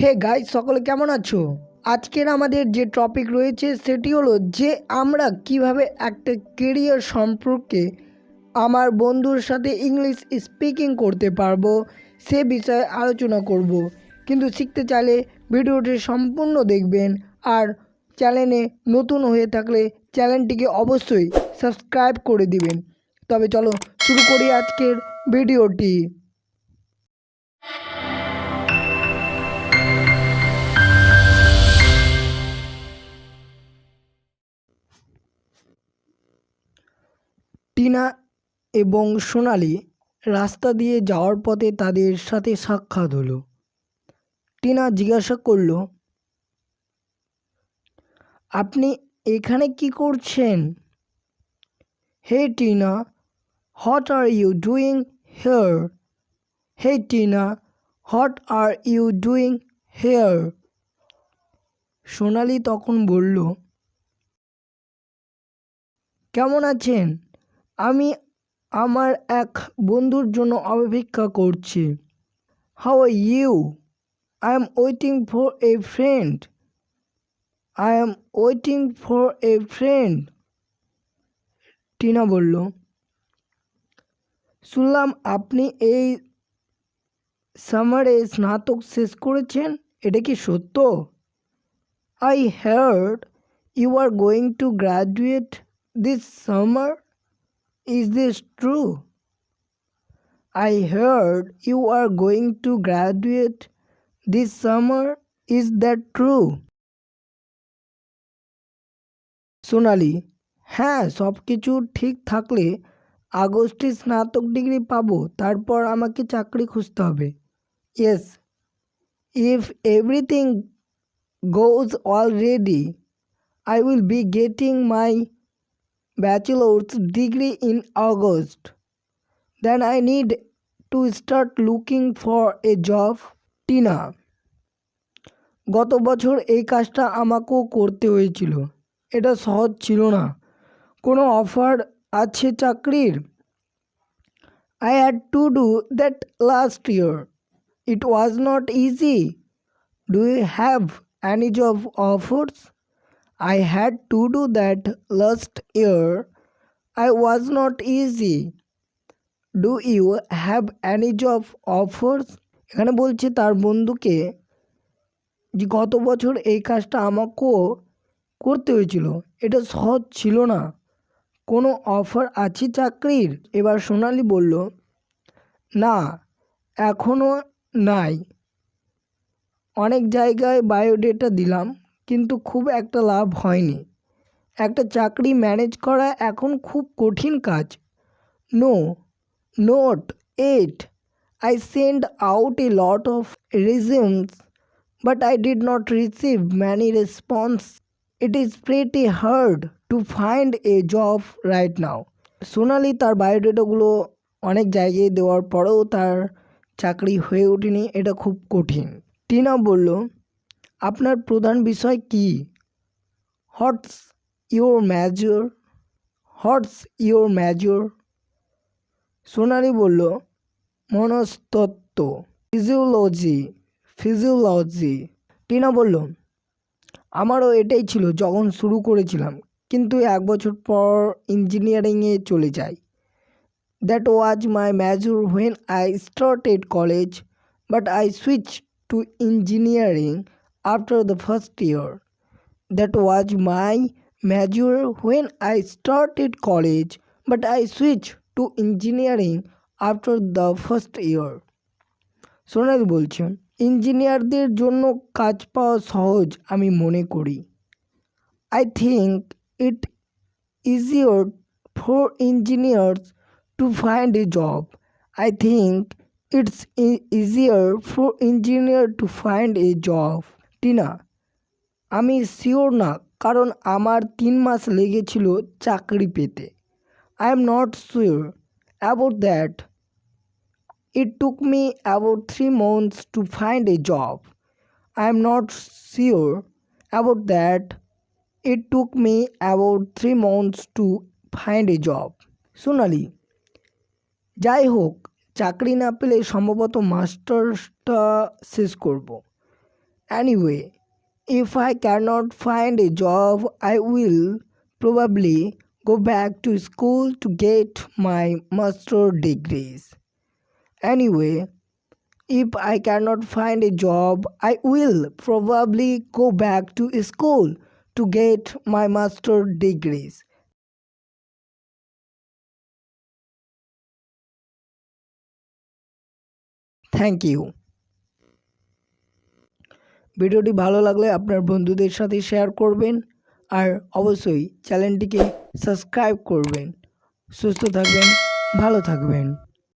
Hey guys, সকলে কেমন আছো? আজকের আমাদের যে টপিক রয়েছে সেটি হলো যে আমরা কিভাবে একটা কেরিয়ার সম্পর্কে আমার বন্ধুর সাথে ইংলিশ স্পিকিং করতে পারবো সে বিষয়ে আলোচনা করব। কিন্তু শিখতে চাইলে ভিডিওটি সম্পূর্ণ দেখবেন, আর চ্যানেলে নতুন হয়ে থাকলে চ্যানেলটিকে অবশ্যই সাবস্ক্রাইব করে দিবেন। তবে চলো শুরু করি আজকের ভিডিওটি। টিনা এবং সোনালি রাস্তা দিয়ে যাওয়ার পথে তাদের সাথে সাক্ষাৎ হলো। টিনা জিজ্ঞাসা করল, আপনি এখানে কি করছেন? Hey Tina, what are you doing here? Hey Tina, what are you doing here? Sonali তখন বলল, কেমন আছেন? আমি আমার এক বন্ধুর জন্য অপেক্ষা করছি। How are you? I am waiting for a friend. I am waiting for a friend. Tina বলল, শুনলাম আপনি এই সামারে স্নাতক শেষ করেছেন, এটা কি সত্য? I heard you are going to graduate this summer. Is this true? I heard you are going to graduate this summer. Is that true? সোনালি, হ্যাঁ, সব কিছু ঠিক থাকলে আগস্টে স্নাতক ডিগ্রি পাবো, তারপর আমাকে চাকরি খুঁজতে হবে। Yes, if everything goes already, I will be getting my bachelor's degree in August. Then I need to start looking for a job. Tina, গত বছর এই কাজটা আমাকেও করতে হয়েছিল, এটা সহজ ছিল না। কোনো অফার আছে চাকরির? I had to do that last year. It was not easy. Do you have any job offers? I had to do that last year. I was not easy. Do you have any job offers? এখানে বলছে তার বন্ধুকে যে গত বছর এই কাজটা আমাকেও করতে হয়েছিল, এটা সহজ ছিল না। কোনো অফার আছে চাকরির? এবার সোনালি বলল, না, এখনও নাই। অনেক জায়গায় বায়োডেটা দিলাম, কিন্তু খুব একটা লাভ হয়নি। একটা চাকরি ম্যানেজ করা এখন খুব কঠিন কাজ। No, not yet. I send out a lot of resumes, but I did not receive many response. It is pretty hard to find a job right now. Sonali তার বায়োডেটাগুলো অনেক জায়গায় দেওয়ার পরেও তার চাকরি হয়ে ওঠেনি, এটা খুব কঠিন। টিনা বলল, আপনার প্রধান বিষয় কি? What's your major? What's your major? Sonali বলল, মনস্তত্ত্ব, ফিজিওলজি। ফিজিওলজি। টিনা বলল, আমারও এটাই ছিল যখন শুরু করেছিলাম, কিন্তু 1 বছর পর ইঞ্জিনিয়ারিংয়ে চলে যাই। That was my major when I started college, but I switched to engineering after the first year. That was my major when I started college, but I switched to engineering after the first year. সোনালি বলছেন, ইঞ্জিনিয়ারদের জন্য কাজ পাওয়া সহজ আমি মনে করি। I think it easier for engineers to find a job. I think it's easier for engineer to find a job. Tina, আমি শিওর না, কারণ আমার 3 মাস লেগেছিল চাকরি পেতে। I am not sure about that. It took me about 3 months to find a job. I am not sure about that. It took me about 3 months to find a job. সোনালি, যাই হোক, চাকরি না পেলে সম্ভবত মাস্টার্সটা শেষ করব। Anyway, if I cannot find a job, I will probably go back to school to get my master degrees. Anyway, if I cannot find a job, I will probably go back to school to get my master degrees. Thank you. ভিডিওটি ভালো লাগলে আপনার বন্ধুদের সাথে share করবেন আর অবশ্যই চ্যানেলটিকে subscribe করবেন। সুস্থ থাকবেন, ভালো থাকবেন।